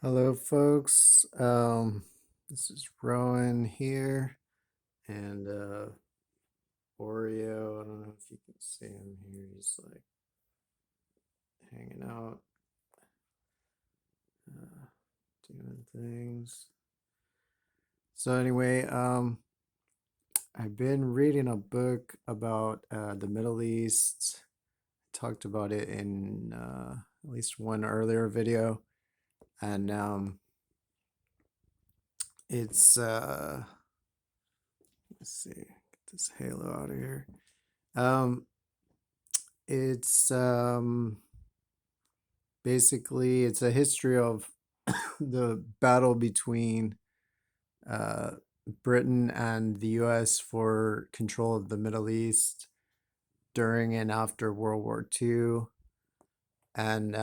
Hello, folks. This is Rowan here, and Oreo. I don't know if you can see him here. He's like hanging out, uh, doing things. So anyway, I've been reading a book about the Middle East. Talked about it in at least one earlier video, and it's let's see, get this halo out of here. Um, it's basically it's a history of the battle between uh, Britain and the U.S. for control of the Middle East during and after World War II, and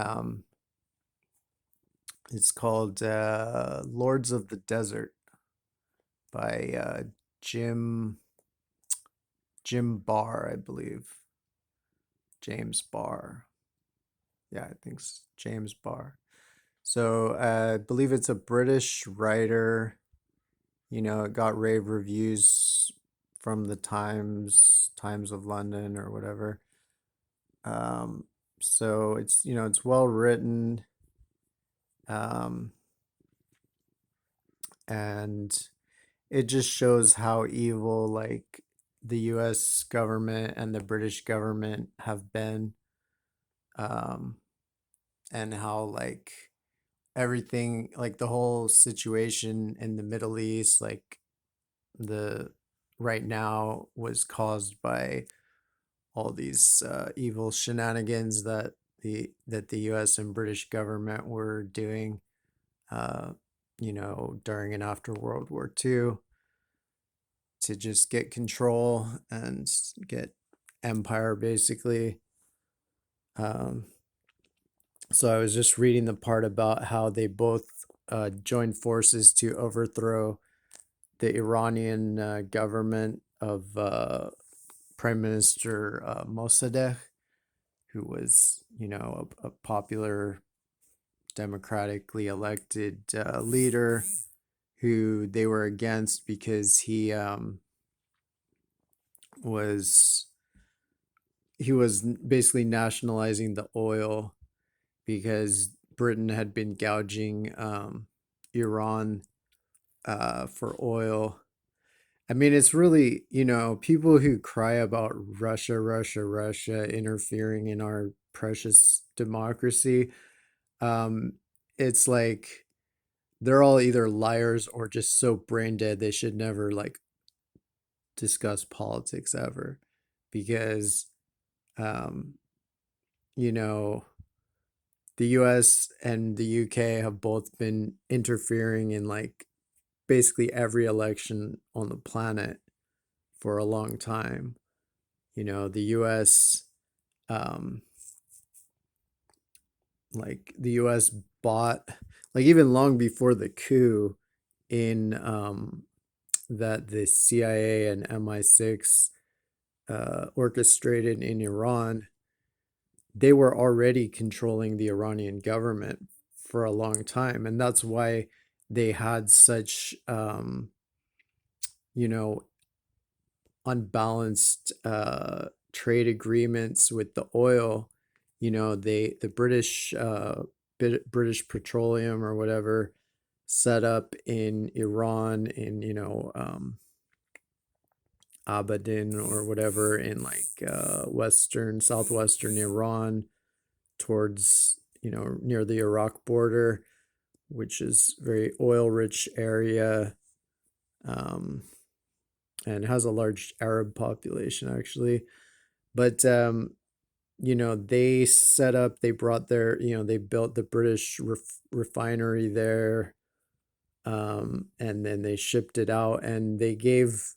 it's called Lords of the Desert by Jim Jim Barr, I believe. James Barr. Yeah, I think it's James Barr. So I believe it's a British writer. It got rave reviews from the Times of London or whatever. Um, so it's well written, um, and it just shows how evil like the U.S. government and the British government have been, um, and how like everything, like the whole situation in the Middle East, like the right now was caused by all these evil shenanigans that the U.S. and British government were doing, uh, during and after World War II to just get control and get empire, basically. Um, so I was just reading the part about how they both joined forces to overthrow the Iranian government of Prime Minister Mossadegh, who was, a popular democratically elected leader who they were against because was he was basically nationalizing the oil because Britain had been gouging Iran for oil. I mean, it's really, people who cry about Russia, Russia, Russia interfering in our precious democracy. Um, it's like they're all either liars or just so brain dead they should never like discuss politics ever, because um, you know, the US and the UK have both been interfering in like basically every election on the planet for a long time. The US, um, the US bought, like even long before the coup in that the CIA and MI6 orchestrated in Iran, they were already controlling the Iranian government for a long time. And that's why they had such, you know, unbalanced trade agreements with the oil. The British Petroleum or whatever set up in Iran in Abadan or whatever in like southwestern Iran towards near the Iraq border, which is very oil rich area, um, and has a large Arab population actually. But they brought they built the British refinery there, and then they shipped it out, and they gave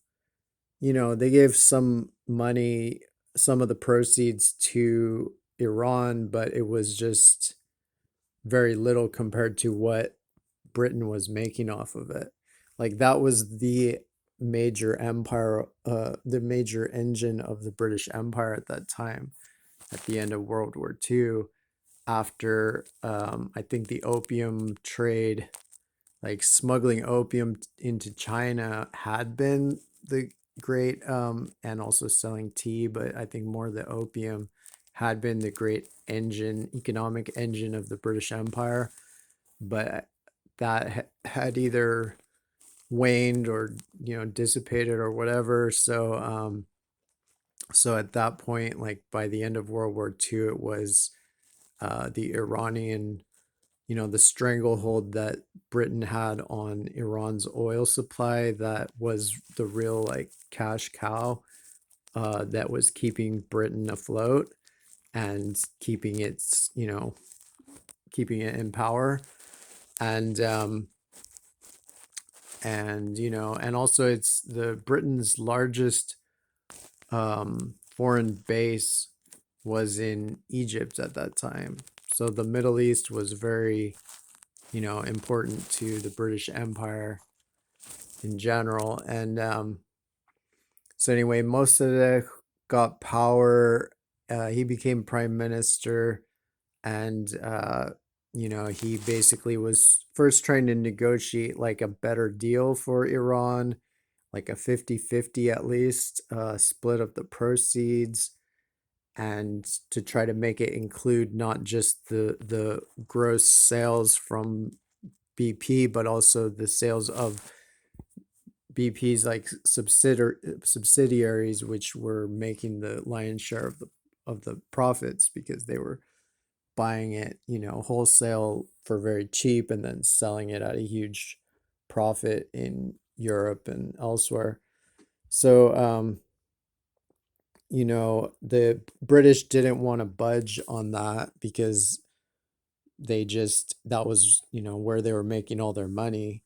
some money, some of the proceeds to Iran, but it was just very little compared to what Britain was making off of it. Like that was the major engine of the British Empire at that time, at the end of World War II. after I think the opium trade, like smuggling opium into China, had been the great, and also selling tea, but I think more the opium had been the great engine, economic engine of the British Empire. But that had either waned or dissipated or whatever. So at that point, like by the end of World War II, it was the Iranian, the stranglehold that Britain had on Iran's oil supply, that was the real like cash cow, that was keeping Britain afloat and keeping it in power. And and also it's the Britain's largest foreign base was in Egypt at that time. So the Middle East was very, important to the British Empire in general. And so anyway, Mossadegh got power. He became prime minister, and he basically was first trying to negotiate like a better deal for Iran, like a 50-50 at least, split of the proceeds, and to try to make it include not just the gross sales from BP, but also the sales of BP's like subsidiaries, which were making the lion's share of the profits, because they were buying it, wholesale for very cheap and then selling it at a huge profit in Europe and elsewhere. So the British didn't want to budge on that, because that was, where they were making all their money.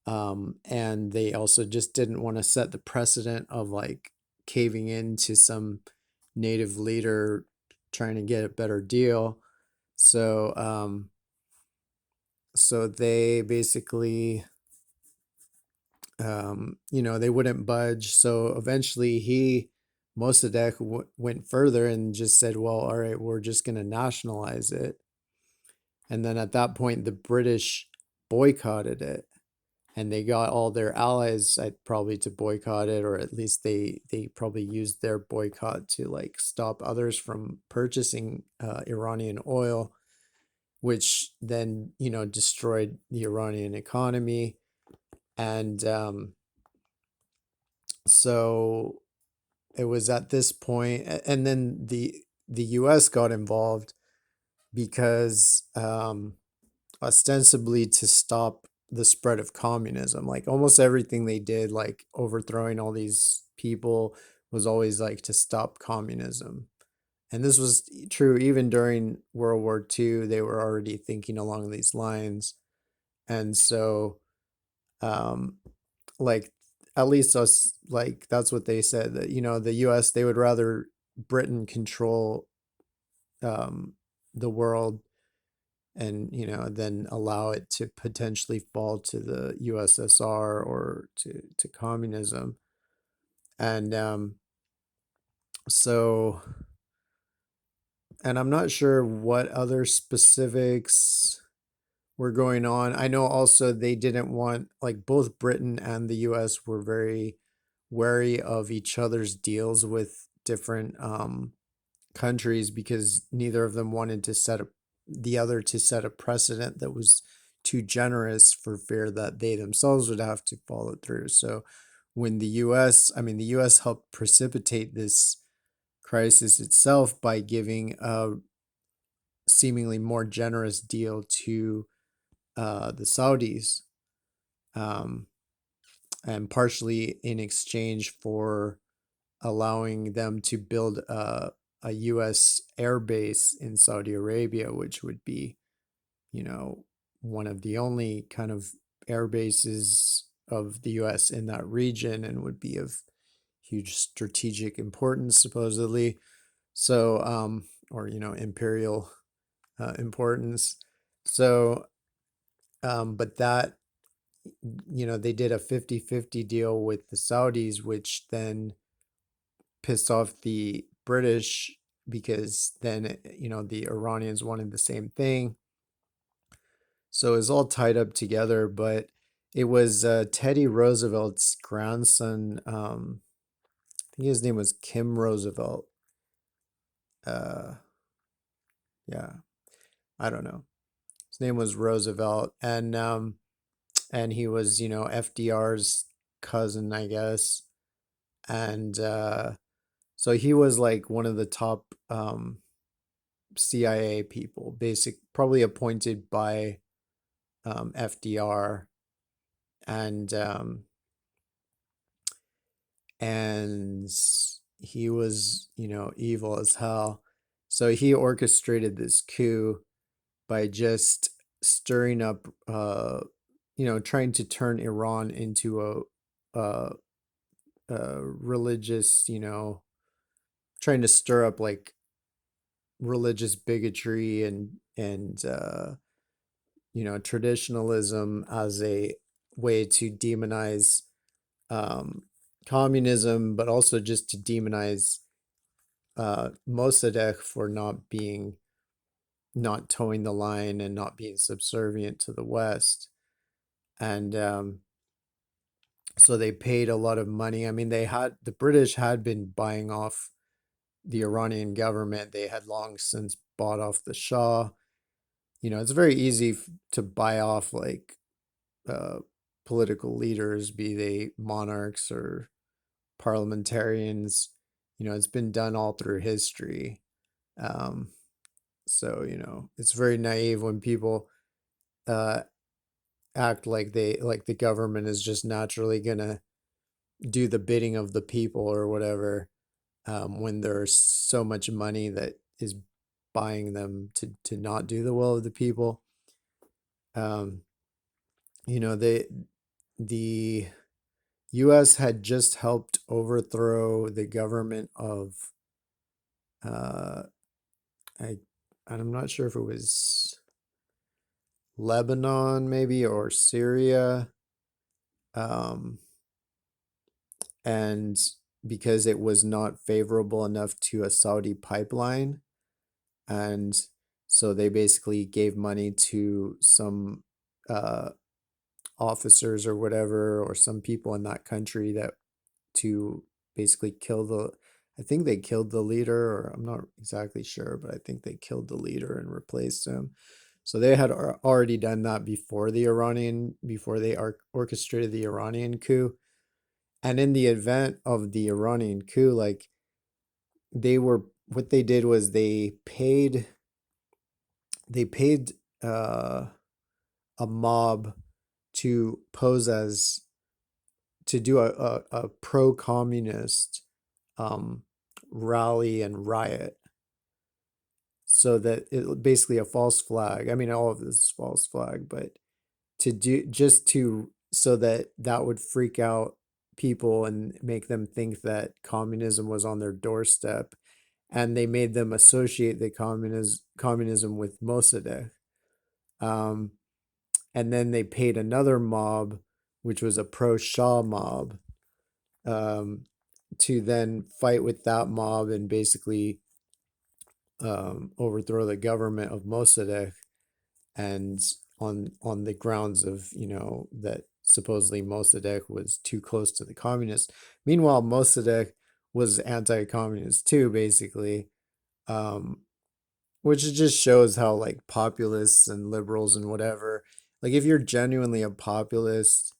And they also just didn't want to set the precedent of like caving into some native leader trying to get a better deal. So they basically, they wouldn't budge. So eventually Mossadegh went further and just said, well, all right, we're just going to nationalize it. And then at that point, the British boycotted it, and they got all their allies probably to boycott it, or at least they probably used their boycott to like stop others from purchasing Iranian oil, which then destroyed the Iranian economy. And so it was at this point, and then the U.S. got involved, because ostensibly to stop the spread of communism. Like almost everything they did, like overthrowing all these people, was always like to stop communism. And this was true even during World War II. They were already thinking along these lines. And so, um, like, at least us, like, that's what they said, that, the US, they would rather Britain control um, the world, and then allow it to potentially fall to the USSR or to communism. And so and I'm not sure what other specifics were going on. I know also they didn't want, like, both Britain and the US were very wary of each other's deals with different countries, because neither of them wanted to set the other to set a precedent that was too generous, for fear that they themselves would have to follow through. So when the US helped precipitate this crisis itself by giving a seemingly more generous deal to the Saudis, um, and partially in exchange for allowing them to build a U.S. air base in Saudi Arabia, which would be, one of the only kind of air bases of the U.S. in that region, and would be of huge strategic importance, supposedly. So, or, imperial importance. So, but that, they did a 50-50 deal with the Saudis, which then pissed off the British, because then, the Iranians wanted the same thing. So it was all tied up together, but it was Teddy Roosevelt's grandson. I think his name was Kim Roosevelt. Uh, yeah, I don't know. His name was Roosevelt, and he was, FDR's cousin, I guess. And so he was like one of the top CIA people, probably appointed by FDR, and and he was, evil as hell. So he orchestrated this coup by just stirring up, trying to turn Iran into a religious, trying to stir up like religious bigotry and traditionalism as a way to demonize um, communism, but also just to demonize Mossadegh for not towing the line and not being subservient to the West. And so they paid a lot of money. I mean, the British had been buying off the Iranian government. They had long since bought off the Shah. It's very easy to buy off like uh, political leaders, be they monarchs or parliamentarians. It's been done all through history. Um, so, it's very naive when people uh, act like the government is just naturally gonna do the bidding of the people or whatever, when there's so much money that is buying them to not do the will of the people. Um, the U.S. had just helped overthrow the government of uh, I I'm not sure if it was Lebanon maybe or Syria, um, and because it was not favorable enough to a Saudi pipeline, and so they basically gave money to some uh, officers or whatever, or some people in that country that to basically kill the. I think they killed the leader, or I'm not exactly sure, but I think they killed the leader and replaced him. So they had already done that before they orchestrated the Iranian coup. And in the event of the Iranian coup, like what they did was they paid uh, a mob to pose as to do a pro-communist um, rally and riot, so that it basically a false flag. I mean, all of this is false flag, but to do just to so that that would freak out people and make them think that communism was on their doorstep, and they made them associate the communism with Mossadegh. Um, and then they paid another mob, which was a pro-Shah mob, um, to then fight with that mob and basically overthrow the government of Mossadegh, and on the grounds of that supposedly Mossadegh was too close to the communists. Meanwhile, Mossadegh was anti-communist too, basically, um, which just shows how like populists and liberals and whatever, like if you're genuinely a populist,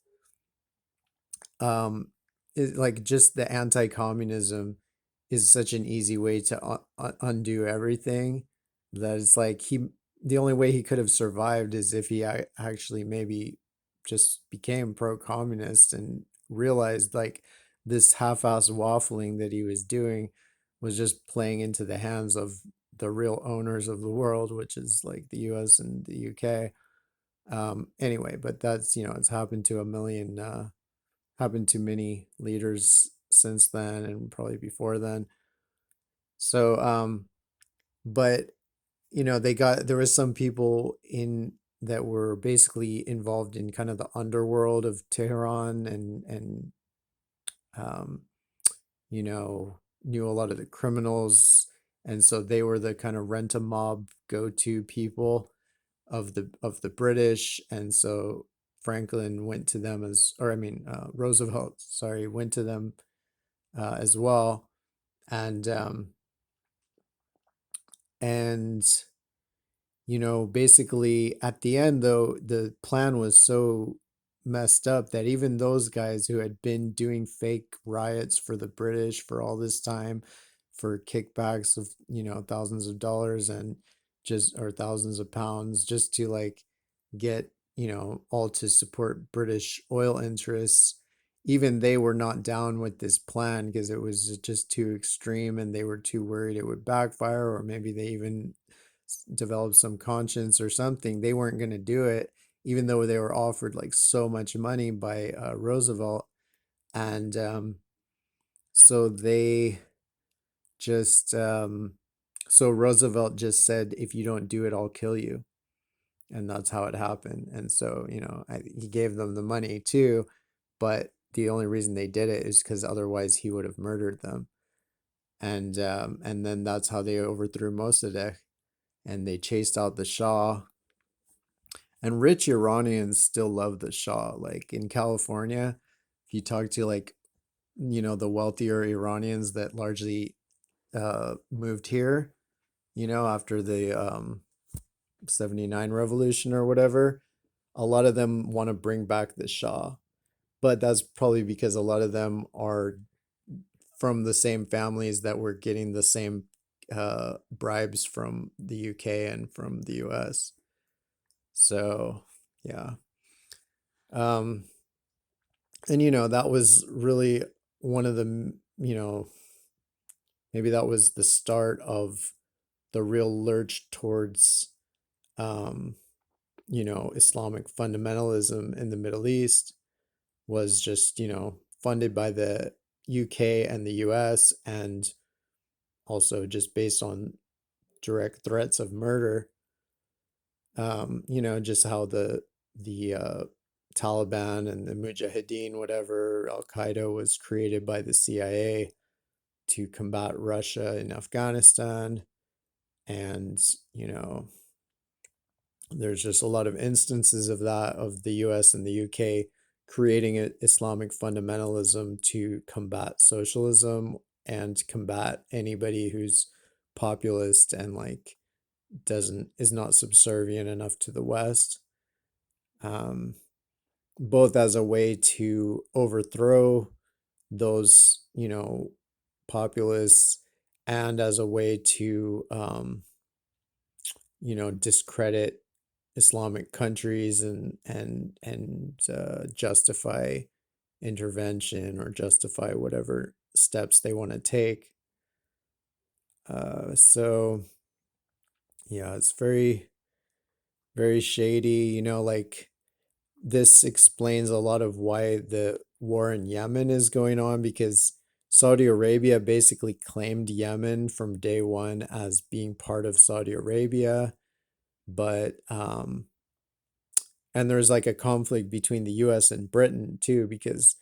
like just the anti-communism is such an easy way to undo everything, that it's like the only way he could have survived is if he actually maybe just became pro-communist and realized like this half-ass waffling that he was doing was just playing into the hands of the real owners of the world, which is like the US and the UK. Anyway, but that's, it's happened to many leaders since then and probably before then. So, but there was some people in that were basically involved in kind of the underworld of Tehran, um, knew a lot of the criminals And so they were the kind of rent a mob go-to people of the British. And so Franklin went to them as, or I mean, Roosevelt, sorry, went to them as well. And and basically at the end, though, the plan was so messed up that even those guys who had been doing fake riots for the British for all this time, for kickbacks of, thousands of dollars and just, or thousands of pounds, just to like get, all to support British oil interests, even they were not down with this plan because it was just too extreme and they were too worried it would backfire, or maybe they even develop some conscience or something. They weren't going to do it, even though they were offered like so much money by Roosevelt. And so they just, so Roosevelt just said, if you don't do it, I'll kill you. And that's how it happened. And so, he gave them the money too, but the only reason they did it is because otherwise he would have murdered them. And then that's how they overthrew Mossadegh, and they chased out the Shah. And rich Iranians still love the Shah. Like in California, if you talk to like, the wealthier Iranians that largely moved here, after the 79 revolution or whatever, a lot of them want to bring back the Shah. But that's probably because a lot of them are from the same families that were getting the same bribes from the UK and from the US. So, yeah. Um, and that was really one of the, maybe that was the start of the real lurch towards, um, Islamic fundamentalism in the Middle East, was just, funded by the UK and the US, and also just based on direct threats of murder. Just how the Taliban and the Mujahideen, whatever, Al Qaeda, was created by the CIA to combat Russia in Afghanistan. And, there's just a lot of instances of that, of the US and the UK creating Islamic fundamentalism to combat socialism and combat anybody who's populist and like doesn't is not subservient enough to the West. Um, both as a way to overthrow those, populists, and as a way to, discredit Islamic countries and justify intervention or justify whatever steps they want to take. So yeah, it's very, very shady, like this explains a lot of why the war in Yemen is going on, because Saudi Arabia basically claimed Yemen from day one as being part of Saudi Arabia. But and there's like a conflict between the US and Britain too, because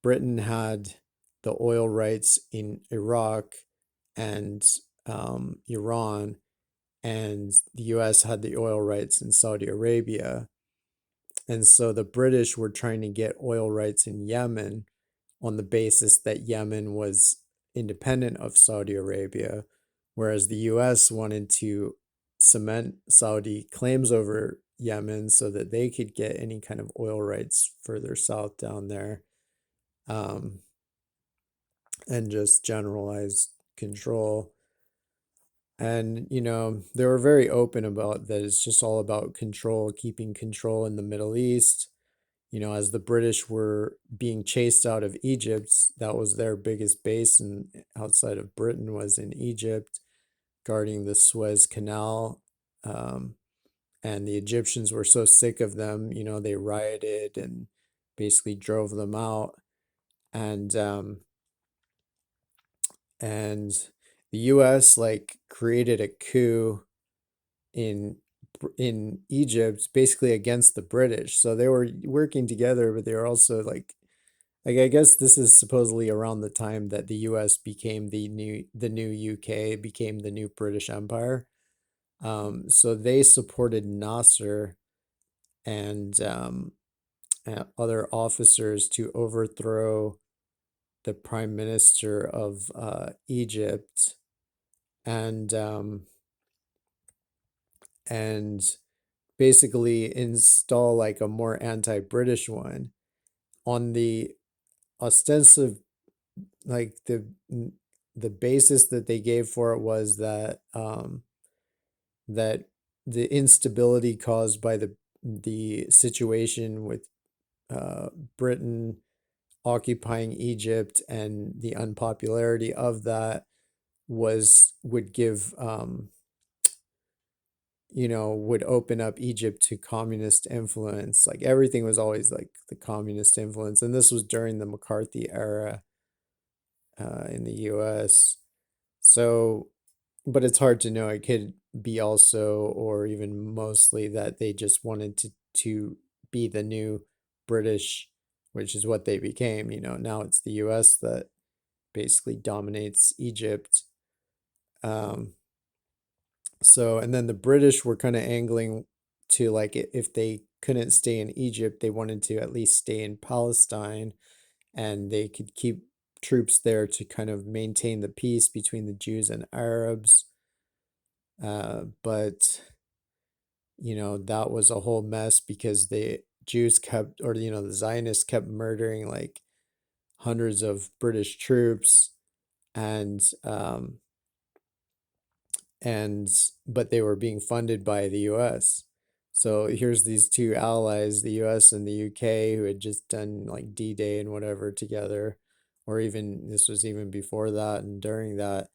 Britain had the oil rights in Iraq and Iran, and the US had the oil rights in Saudi Arabia. And so the British were trying to get oil rights in Yemen on the basis that Yemen was independent of Saudi Arabia, whereas the US wanted to cement Saudi claims over Yemen so that they could get any kind of oil rights further south down there, um, and just generalized control. And, they were very open about that. It's just all about control, keeping control in the Middle East. As the British were being chased out of Egypt, that was their biggest base, and outside of Britain was in Egypt, guarding the Suez Canal. And the Egyptians were so sick of them, they rioted and basically drove them out. And and the U.S. like created a coup in in Egypt, basically against the British. So they were working together, but they were also like like I guess this is supposedly around the time that the US became the new UK, became the new British Empire. So they supported Nasser and other officers to overthrow the prime minister of Egypt, and and basically install like a more anti-British one on the ostensive, like the basis that they gave for it was that that the instability caused by the situation with uh, Britain occupying Egypt and the unpopularity of that would give would open up Egypt to communist influence. Like everything was always like the communist influence, and this was during the McCarthy era in the US. So, but it's hard to know. It could be also, or even mostly, that they just wanted to be the new British, which is what they became. Now it's the US that basically dominates Egypt. Um, so, and then the British were kind of angling to, like, if they couldn't stay in Egypt, they wanted to at least stay in Palestine, and they could keep troops there to kind of maintain the peace between the Jews and Arabs. But that was a whole mess because the Jews kept, or the Zionists kept murdering like hundreds of British troops, and and but they were being funded by the US. So here's these two allies, the US and the UK, who had just done like D-Day and whatever together, or even this was even before that and during that.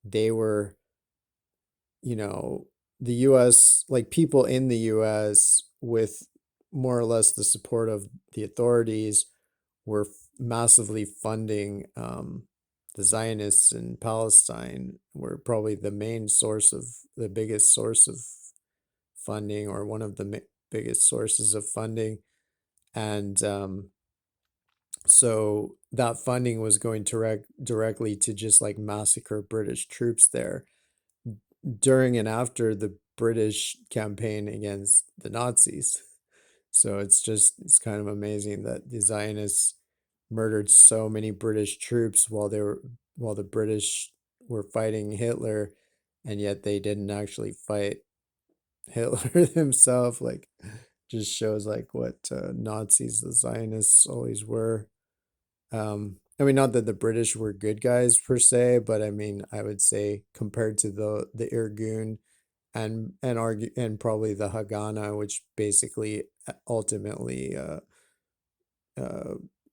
They were, you know, the US, like people in the US with more or less the support of the authorities, were massively funding the Zionists in Palestine, were probably the biggest source of funding, or one of the biggest sources of funding. And so that funding was going directly to just like massacre British troops there during and after the British campaign against the Nazis. So it's kind of amazing that the Zionists murdered so many British troops while the British were fighting Hitler, and yet they didn't actually fight Hitler himself. Like, just shows like what Nazis the Zionists always were. I mean, not that the British were good guys per se, but I mean, I would say compared to the Irgun and probably the Haganah, which basically ultimately uh,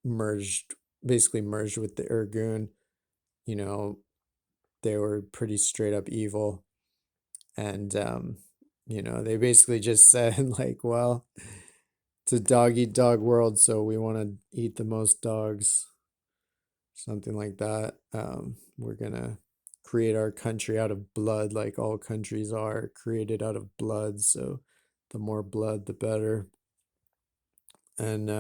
merged merged with the Irgun. You know, they were pretty straight up evil, and they basically just said like, well, it's a dog eat dog world, so we want to eat the most dogs, something like that. We're gonna create our country out of blood, like all countries are created out of blood. So the more blood, the better. And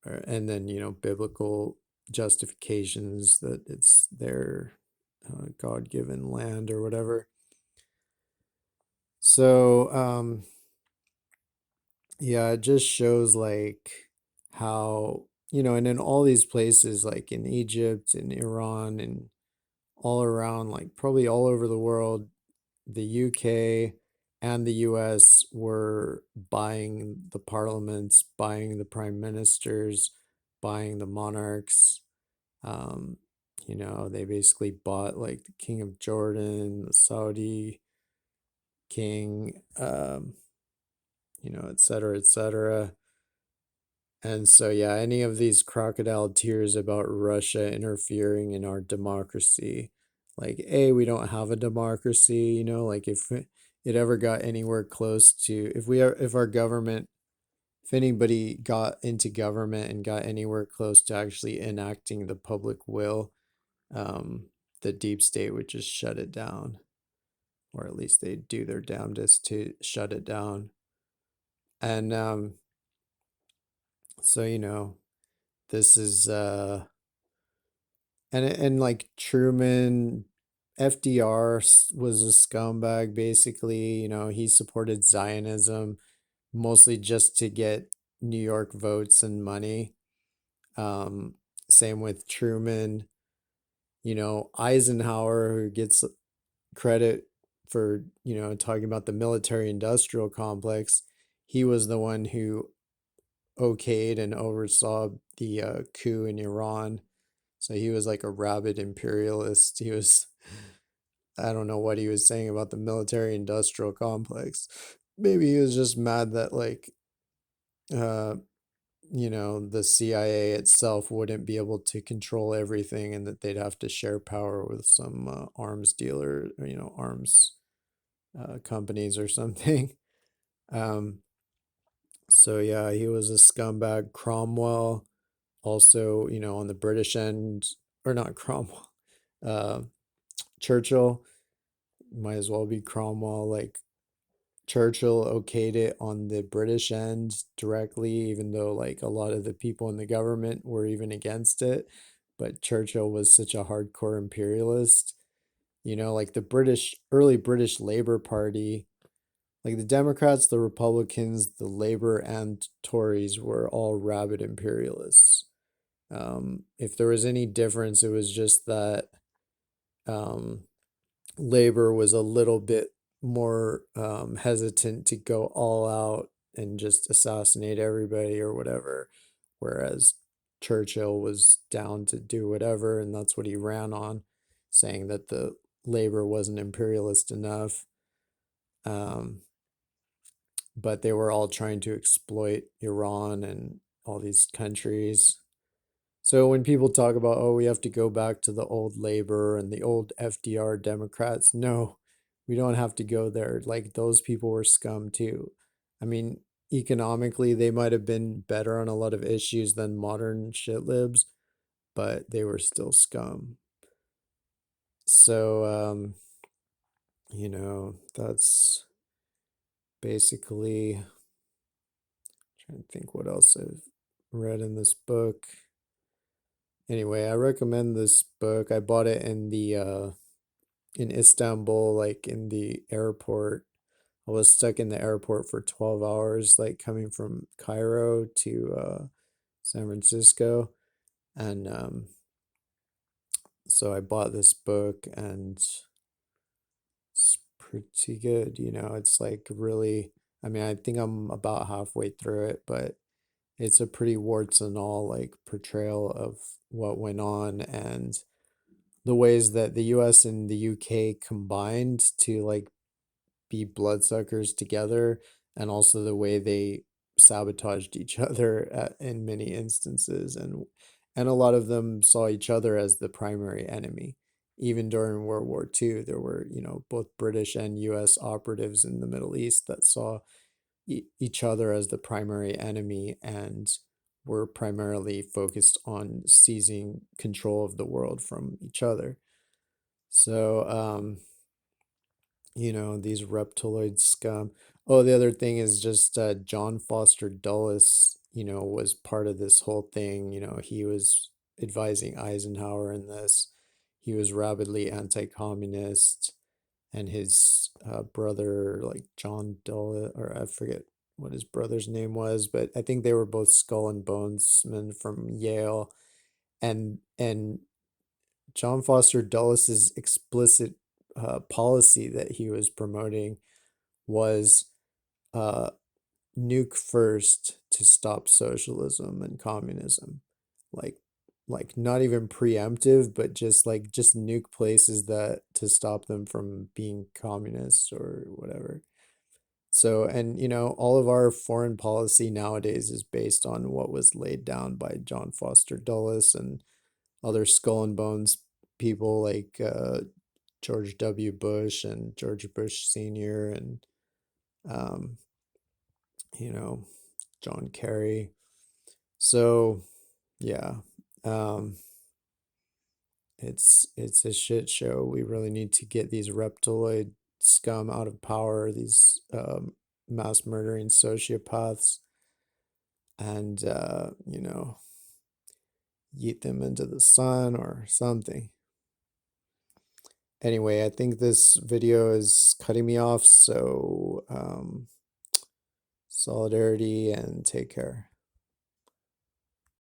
and then biblical justifications that it's their God-given land or whatever. So yeah, it just shows like how and in all these places, like in Egypt and Iran and all around, like probably all over the world, the UK and the US were buying the parliaments, buying the prime ministers, buying the monarchs. Um, they basically bought like the King of Jordan, the Saudi king, et cetera, et cetera. And so, yeah, any of these crocodile tears about Russia interfering in our democracy, like, A, we don't have a democracy, like if it ever got anywhere close to, if our government, if anybody got into government and got anywhere close to actually enacting the public will, the deep state would just shut it down, or at least they do their damnedest to shut it down. And so, this is and like Truman, FDR was a scumbag basically, he supported Zionism mostly just to get New York votes and money. Um, Same with Truman, Eisenhower, who gets credit for, talking about the military industrial complex. He was the one who okayed and oversaw the coup in Iran. So he was like a rabid imperialist. I don't know what he was saying about the military industrial complex. Maybe he was just mad that, like, uh, the CIA itself wouldn't be able to control everything and that they'd have to share power with some arms dealer, or, arms companies or something. Um, so yeah, he was a scumbag. Cromwell, also, on the British end, or not Cromwell, uh, Churchill, might as well be Cromwell. Like, Churchill okayed it on the British end directly, even though like a lot of the people in the government were even against it. But Churchill was such a hardcore imperialist. Like the early British Labour Party, like the Democrats, the Republicans, the Labour, and Tories were all rabid imperialists. If there was any difference, it was just that um, Labor was a little bit more hesitant to go all out and just assassinate everybody or whatever, whereas Churchill was down to do whatever, and that's what he ran on, saying that the Labor wasn't imperialist enough. Um, but they were all trying to exploit Iran and all these countries. So when people talk about, oh, we have to go back to the old Labor and the old FDR Democrats, no, we don't have to go there. Like, those people were scum too. I mean, economically, they might have been better on a lot of issues than modern shit libs, but they were still scum. So, that's basically, trying to think what else I've read in this book. Anyway, I recommend this book. I bought it in Istanbul, like in the airport. I was stuck in the airport for 12 hours, like coming from Cairo to San Francisco. And so I bought this book, and it's pretty good. It's like really, I mean, I think I'm about halfway through it, but it's a pretty warts and all like portrayal of what went on, and the ways that the US and the UK combined to like be bloodsuckers together, and also the way they sabotaged each other in many instances, and a lot of them saw each other as the primary enemy. Even during World War II, there were, both British and US operatives in the Middle East that saw each other as the primary enemy, and were primarily focused on seizing control of the world from each other. So, these reptiloid scum. Oh, the other thing is just John Foster Dulles, was part of this whole thing. He was advising Eisenhower in this. He was rabidly anti-communist, and his brother, like John Dulles, or I forget what his brother's name was, but I think they were both Skull and Bonesmen from Yale, and John Foster Dulles's explicit policy that he was promoting was uh, nuke first to stop socialism and communism, like not even preemptive, but just nuke places that to stop them from being communists or whatever. So, and all of our foreign policy nowadays is based on what was laid down by John Foster Dulles and other skull and bones people like George W. Bush and George Bush Sr. and um, you know, John Kerry. So yeah, um, it's a shit show. We really need to get these reptiloid scum out of power, these mass murdering sociopaths, and yeet them into the sun or something. Anyway, I think this video is cutting me off, so solidarity and take care.